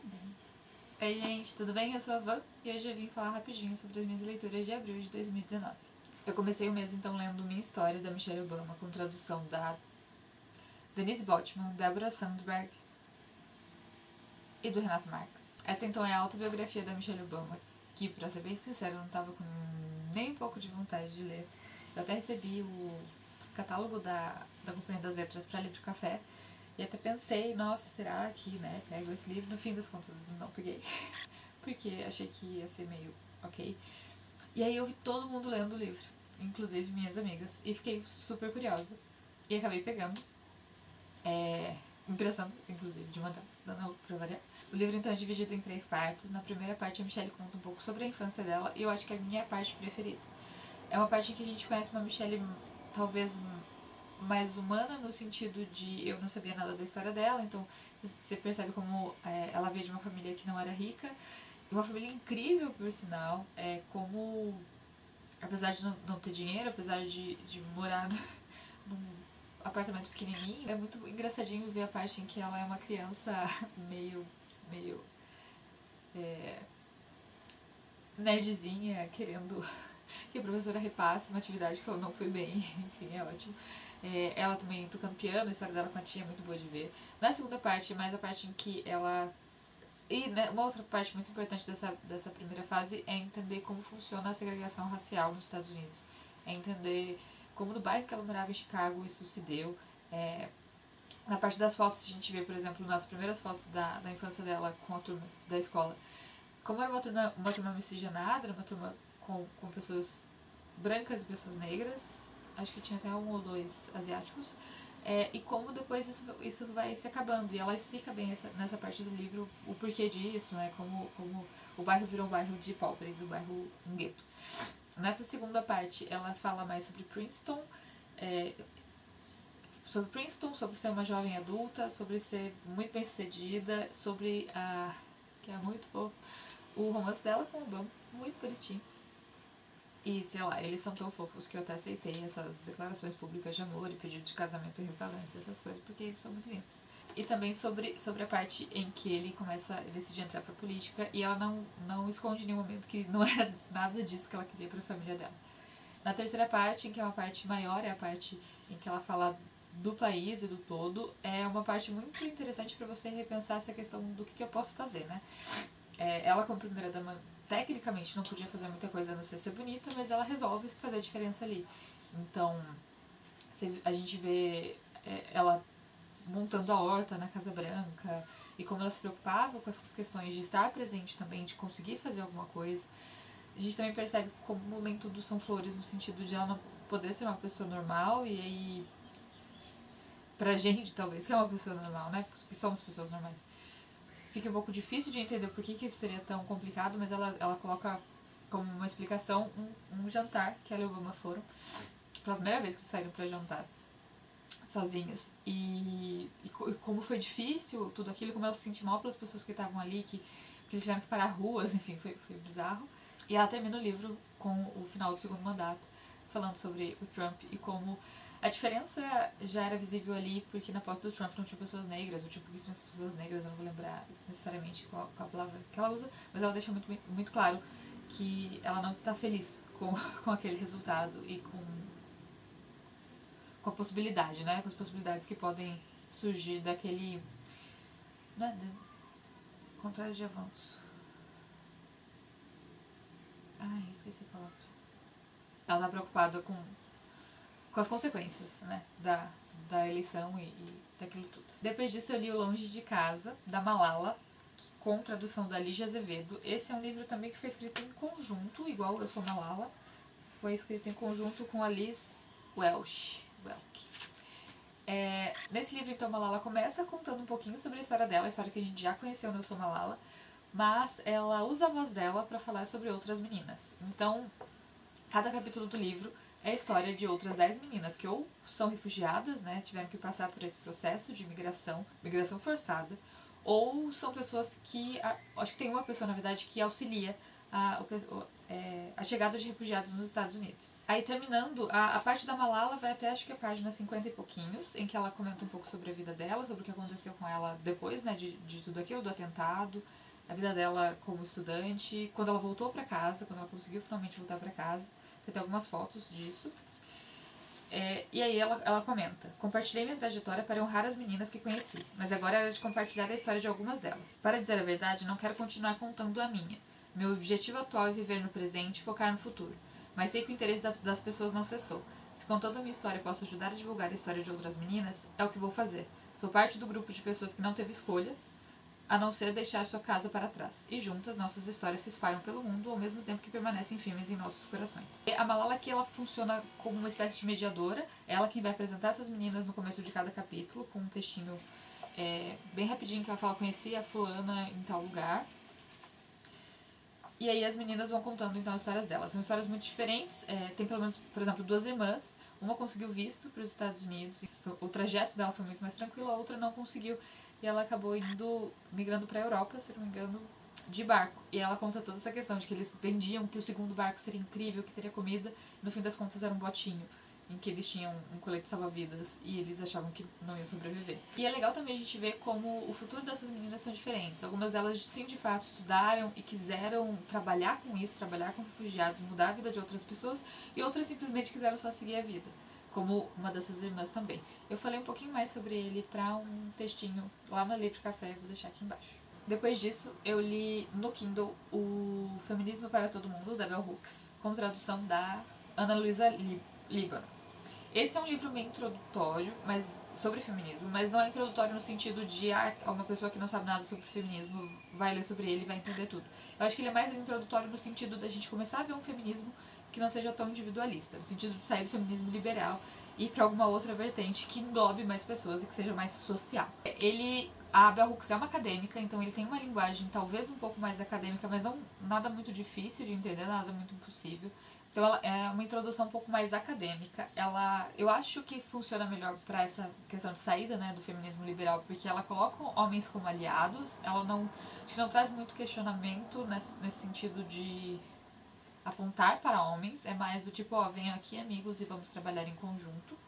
bem. Oi gente, tudo bem? Eu sou a Van e hoje eu vim falar rapidinho sobre as minhas leituras de abril de 2019. Eu comecei o mês então lendo Minha História, da Michelle Obama, com tradução da Denise Botman, Deborah Sandberg e do Renato Marques. Essa então é a autobiografia da Michelle Obama, que, pra ser bem sincera, eu não tava com nem um pouco de vontade de ler. Eu até recebi o catálogo da Companhia das Letras pra ler de café, e até pensei, nossa, será que, né, pego esse livro? No fim das contas, não peguei, porque achei que ia ser meio ok. E aí eu vi todo mundo lendo o livro, inclusive minhas amigas, e fiquei super curiosa. E acabei pegando, impressando, inclusive, de uma delas, dando pra variar. O livro então é dividido em 3 partes. Na primeira parte a Michelle conta um pouco sobre a infância dela, e eu acho que é a minha parte preferida. É uma parte em que a gente conhece uma Michelle talvez mais humana, no sentido de eu não sabia nada da história dela, então você percebe como ela veio de uma família que não era rica, uma família incrível, por sinal, como, apesar de não ter dinheiro, apesar de morar num apartamento pequenininho, é muito engraçadinho ver a parte em que ela é uma criança meio nerdzinha, querendo que a professora repasse uma atividade que ela não foi bem, enfim, é ótimo. Ela também tocando piano, a história dela com a tia é muito boa de ver. Na segunda parte, mais a parte em que ela... E né, uma outra parte muito importante dessa primeira fase é entender como funciona a segregação racial nos Estados Unidos. É entender como no bairro que ela morava em Chicago isso se deu. Na parte das fotos a gente vê, por exemplo, nas primeiras fotos da infância dela com a turma da escola, como era uma turma miscigenada, era uma turma com pessoas brancas e pessoas negras, acho que tinha até um ou dois asiáticos, e como depois isso vai se acabando. E ela explica bem nessa parte do livro o porquê disso, né, como o bairro virou um bairro de pobres, o bairro um gueto. Nessa segunda parte, ela fala mais sobre Princeton, sobre ser uma jovem adulta, sobre ser muito bem sucedida, sobre que é muito fofo, o romance dela com o Obama, muito bonitinho. E, sei lá, eles são tão fofos que eu até aceitei essas declarações públicas de amor e pedido de casamento em restaurantes, essas coisas, porque eles são muito lindos. E também sobre a parte em que ele começa a decidir entrar pra política e ela não esconde em nenhum momento que não era nada disso que ela queria pra família dela. Na terceira parte, em que é uma parte maior, é a parte em que ela fala do país e do todo, é uma parte muito interessante pra você repensar essa questão do que eu posso fazer, né? Ela, como primeira dama, tecnicamente não podia fazer muita coisa a não ser bonita, mas ela resolve fazer a diferença ali. Então, a gente vê ela montando a horta na Casa Branca e como ela se preocupava com essas questões de estar presente também, de conseguir fazer alguma coisa. A gente também percebe como nem tudo são flores, no sentido de ela não poder ser uma pessoa normal, e aí, pra gente, talvez, que é uma pessoa normal, né? Porque somos pessoas normais, fica um pouco difícil de entender por que isso seria tão complicado, mas ela coloca como uma explicação um jantar que ela e o Obama foram, pela primeira vez que eles saíram pra jantar sozinhos, e como foi difícil tudo aquilo, como ela se sentiu mal pelas pessoas que estavam ali, que eles tiveram que parar ruas, enfim, foi bizarro. E ela termina o livro com o final do segundo mandato, falando sobre o Trump e como a diferença já era visível ali, porque na posse do Trump não tinha pessoas negras, ou tinha pouquíssimas pessoas negras, eu não vou lembrar necessariamente qual a palavra que ela usa, mas ela deixa muito claro que ela não está feliz com aquele resultado e com a possibilidade, né? Com as possibilidades que podem surgir daquele... Né? Contrário de avanço. Ai, esqueci a palavra. Ela tá preocupada com as consequências, né? Da eleição e daquilo tudo. Depois disso eu li O Longe de Casa, da Malala, com tradução da Lígia Azevedo. Esse é um livro também que foi escrito em conjunto, igual Eu Sou Malala. Foi escrito em conjunto com a Liz Welch. Nesse livro, então, Malala começa contando um pouquinho sobre a história dela, a história que a gente já conheceu no Eu Sou Malala, mas ela usa a voz dela para falar sobre outras meninas. Então, cada capítulo do livro é a história de outras 10 meninas que ou são refugiadas, né, tiveram que passar por esse processo de migração forçada, ou são pessoas que... Acho que tem uma pessoa, na verdade, que auxilia a chegada de refugiados nos Estados Unidos. Aí terminando, a parte da Malala vai até acho que a página 50 e pouquinhos, em que ela comenta um pouco sobre a vida dela, sobre o que aconteceu com ela depois, né, de tudo aquilo, do atentado, a vida dela como estudante, quando ela voltou pra casa, quando ela conseguiu finalmente voltar pra casa, tem até algumas fotos disso. E aí ela comenta: compartilhei minha trajetória para honrar as meninas que conheci, mas agora era de compartilhar a história de algumas delas. Para dizer a verdade, não quero continuar contando a minha. Meu objetivo atual é viver no presente e focar no futuro, mas sei que o interesse das pessoas não cessou. Se contando a minha história posso ajudar a divulgar a história de outras meninas, é o que vou fazer. Sou parte do grupo de pessoas que não teve escolha, a não ser deixar sua casa para trás. E juntas, nossas histórias se espalham pelo mundo, ao mesmo tempo que permanecem firmes em nossos corações. E a Malala aqui, ela funciona como uma espécie de mediadora. Ela quem vai apresentar essas meninas no começo de cada capítulo, com um textinho bem rapidinho que ela fala: conheci a fulana em tal lugar. E aí as meninas vão contando então as histórias delas. São histórias muito diferentes. Tem pelo menos, por exemplo, 2 irmãs. Uma conseguiu visto para os Estados Unidos. O trajeto dela foi muito mais tranquilo, a outra não conseguiu. E ela acabou migrando para a Europa, se não me engano, de barco. E ela conta toda essa questão de que eles vendiam que o segundo barco seria incrível, que teria comida. E no fim das contas era um botinho, em que eles tinham um colete salva-vidas e eles achavam que não iam sobreviver. E é legal também a gente ver como o futuro dessas meninas são diferentes. Algumas delas, sim, de fato, estudaram e quiseram trabalhar com isso, trabalhar com refugiados, mudar a vida de outras pessoas. E outras simplesmente quiseram só seguir a vida, como uma dessas irmãs também. Eu falei um pouquinho mais sobre ele para um textinho lá no Livro Café, vou deixar aqui embaixo. Depois disso, eu li no Kindle o Feminismo para Todo Mundo, da Bell Hooks, com tradução da Ana Luísa Líbano. Esse é um livro meio introdutório, mas sobre feminismo, mas não é introdutório no sentido de uma pessoa que não sabe nada sobre feminismo vai ler sobre ele e vai entender tudo. Eu acho que ele é mais introdutório no sentido da gente começar a ver um feminismo que não seja tão individualista, no sentido de sair do feminismo liberal e ir para alguma outra vertente que englobe mais pessoas e que seja mais social. A Bell Hooks é uma acadêmica, então ele tem uma linguagem talvez um pouco mais acadêmica, mas não nada muito difícil de entender, nada muito impossível. Então ela é uma introdução um pouco mais acadêmica. Eu acho que funciona melhor para essa questão de saída, né, do feminismo liberal, porque ela coloca homens como aliados. Ela acho que não traz muito questionamento nesse sentido de apontar para homens. É mais do tipo, venham aqui amigos e vamos trabalhar em conjunto.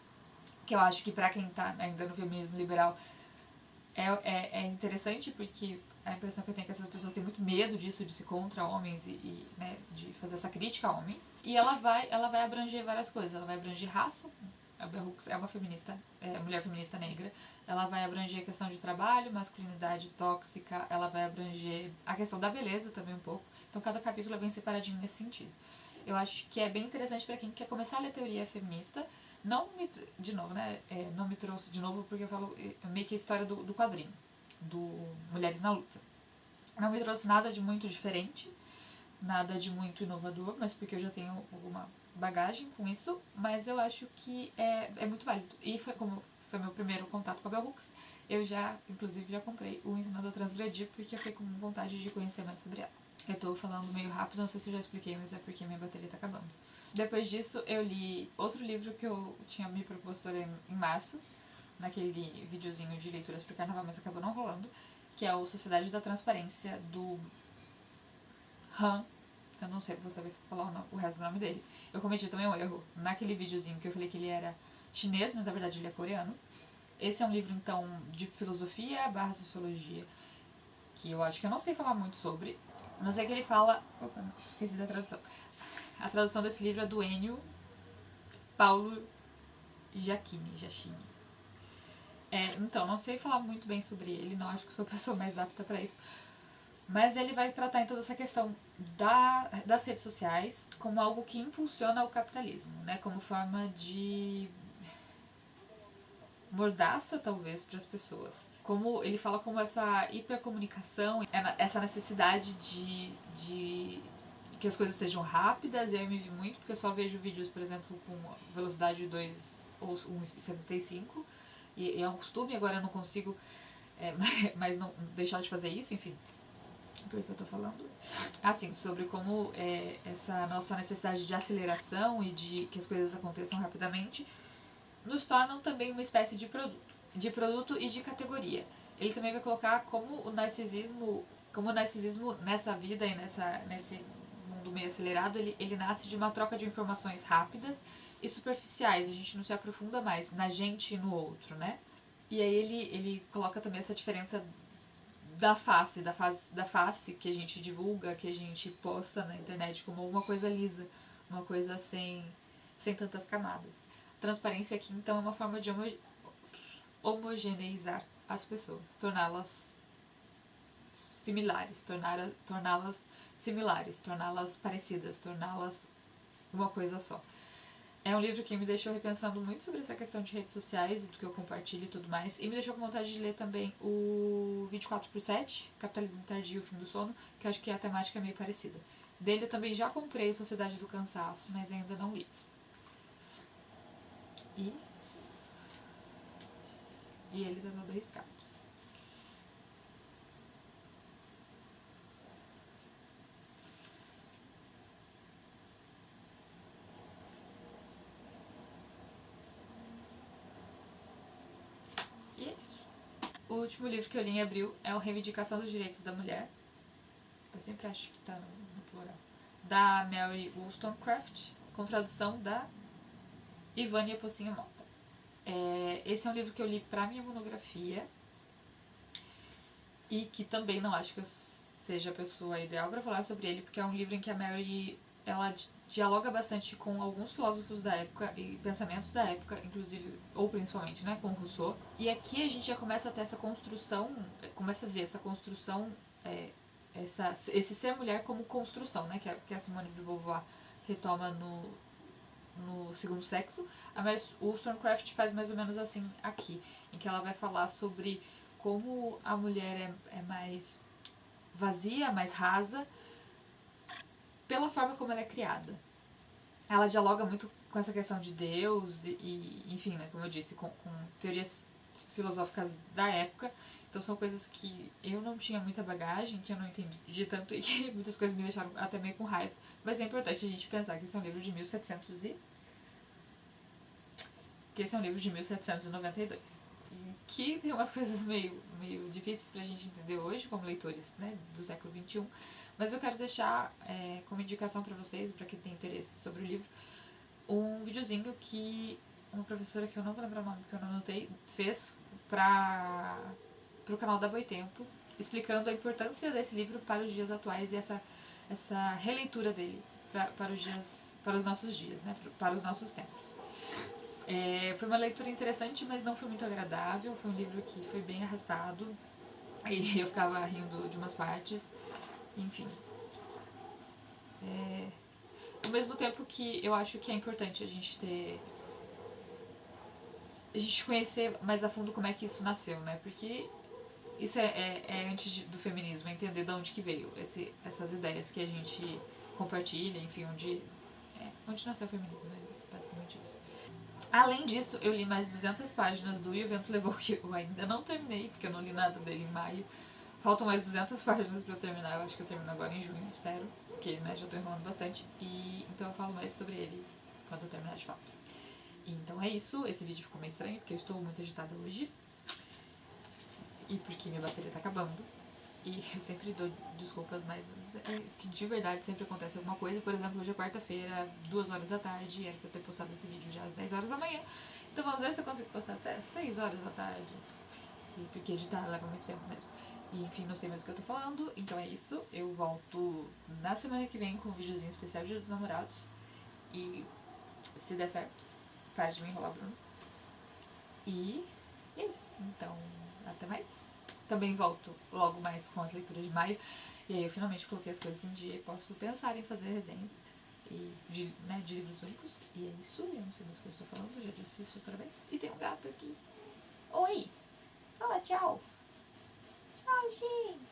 Que eu acho que para quem tá ainda no feminismo liberal é interessante, porque a impressão que eu tenho é que essas pessoas têm muito medo disso, de ser contra homens né, de fazer essa crítica a homens. E ela vai abranger várias coisas. Ela vai abranger raça. A Bell Hooks é uma feminista, mulher feminista negra. Ela vai abranger a questão de trabalho, masculinidade tóxica. Ela vai abranger a questão da beleza também um pouco. Então cada capítulo é bem separadinho nesse sentido. Eu acho que é bem interessante para quem quer começar a ler teoria feminista. Não me trouxe de novo porque eu falo meio que a história do quadrinho, do Mulheres na Luta. Não me trouxe nada de muito diferente, nada de muito inovador, mas porque eu já tenho alguma bagagem com isso, mas eu acho que é muito válido. E como foi meu primeiro contato com a Bell Hooks, eu inclusive já comprei o Ensinando a Transgredir, porque eu fiquei com vontade de conhecer mais sobre ela. Eu tô falando meio rápido, não sei se eu já expliquei, mas é porque minha bateria tá acabando. Depois disso, eu li outro livro que eu tinha me proposto ler em março, naquele videozinho de leituras pro carnaval, mas acabou não rolando, que é o Sociedade da Transparência, do Han. Eu não sei, vou saber falar o resto do nome dele. Eu cometi também um erro naquele videozinho que eu falei que ele era chinês, mas na verdade ele é coreano. Esse é um livro, então, de filosofia / sociologia, que eu acho que eu não sei falar muito sobre. Não sei que ele fala... Opa, esqueci da tradução. A tradução desse livro é do Enio Paulo Giacchini. Então, não sei falar muito bem sobre ele, não acho que sou a pessoa mais apta para isso. Mas ele vai tratar em toda essa questão das redes sociais como algo que impulsiona o capitalismo, né? Como forma de mordaça, talvez, para as pessoas. Como ele fala como essa hipercomunicação, essa necessidade de que as coisas sejam rápidas, e aí eu me vi muito, porque eu só vejo vídeos, por exemplo, com velocidade de 2 ou 1,75, e é um costume, agora eu não consigo mas não deixar de fazer isso, enfim. Por que eu tô falando? Assim, sobre como essa nossa necessidade de aceleração e de que as coisas aconteçam rapidamente nos tornam também uma espécie de produto e de categoria. Ele também vai colocar como o narcisismo nessa vida e nesse mundo mundo meio acelerado, ele nasce de uma troca de informações rápidas e superficiais. A gente não se aprofunda mais na gente e no outro, né? E aí ele coloca também essa diferença da face que a gente divulga, que a gente posta na internet como uma coisa lisa, uma coisa sem tantas camadas. Transparência aqui, então, é uma forma de homogeneizar as pessoas, torná-las similares, torná-las parecidas, torná-las uma coisa só. É um livro que me deixou repensando muito sobre essa questão de redes sociais e do que eu compartilho e tudo mais. E me deixou com vontade de ler também o 24/7, Capitalismo Tardio e o Fim do Sono, que eu acho que a temática é meio parecida. Dele eu também já comprei Sociedade do Cansaço, mas ainda não li. E ele tá todo arriscado. E é isso. O último livro que eu li em abril é o Reivindicação dos Direitos da Mulher. Eu sempre acho que tá no plural. Da Mary Wollstonecraft, com tradução da Ivânia Pocinho Mota. Esse é um livro que eu li pra minha monografia e que também não acho que eu seja a pessoa ideal para falar sobre ele, porque é um livro em que a Mary ela dialoga bastante com alguns filósofos da época e pensamentos da época, inclusive, ou principalmente, né, com Rousseau. E aqui a gente já começa a ter essa construção, começa a ver essa construção, esse ser mulher como construção, né, que a Simone de Beauvoir retoma no Segundo Sexo. A Mary Wollstonecraft faz mais ou menos assim aqui, em que ela vai falar sobre como a mulher é mais vazia, mais rasa, pela forma como ela é criada. Ela dialoga muito com essa questão de Deus enfim, né, como eu disse, com teorias filosóficas da época. Então são coisas que eu não tinha muita bagagem, que eu não entendi tanto e que muitas coisas me deixaram até meio com raiva. Mas é importante a gente pensar que esse é um livro de 1792. Que tem umas coisas meio difíceis pra gente entender hoje, como leitores, né, do século XXI. Mas eu quero deixar como indicação pra vocês, pra quem tem interesse sobre o livro, um videozinho que uma professora, que eu não vou lembrar o nome porque eu não anotei, fez pro canal da Boitempo, explicando a importância desse livro para os dias atuais e essa releitura dele para os nossos dias, né, para os nossos tempos. Foi uma leitura interessante, mas não foi muito agradável. Foi um livro que foi bem arrastado e eu ficava rindo de umas partes. Enfim. Ao mesmo tempo que eu acho que é importante a gente conhecer mais a fundo como é que isso nasceu, né? Porque isso é antes do feminismo, é entender de onde que veio essas ideias que a gente compartilha, enfim, onde nasceu o feminismo, é basicamente isso. Além disso, eu li mais 200 páginas do E o Vento Levou, que eu ainda não terminei, porque eu não li nada dele em maio. Faltam mais 200 páginas pra eu terminar, eu acho que eu termino agora em junho, espero, porque, né, já tô enrolando bastante. Então eu falo mais sobre ele quando eu terminar de fato. Então é isso, esse vídeo ficou meio estranho, porque eu estou muito agitada hoje. E porque minha bateria tá acabando. E eu sempre dou desculpas, mas que de verdade sempre acontece alguma coisa. Por exemplo, hoje é quarta-feira, 2 horas da tarde, era pra eu ter postado esse vídeo já às 10 horas da manhã. Então vamos ver se eu consigo postar até 6 horas da tarde. Porque editar leva muito tempo mesmo. E enfim, não sei mais o que eu tô falando. Então é isso, eu volto na semana que vem com um videozinho especial de Dia dos Namorados. E se der certo, para de me enrolar, Bruno. E é isso. Então, até mais. Também volto logo mais com as leituras de maio. E aí eu finalmente coloquei as coisas em dia e posso pensar em fazer resenhas de livros únicos. E é isso, eu não sei mais o que eu estou falando, já disse isso outra vez. E tem um gato aqui. Oi! Fala tchau! Tchau, gente!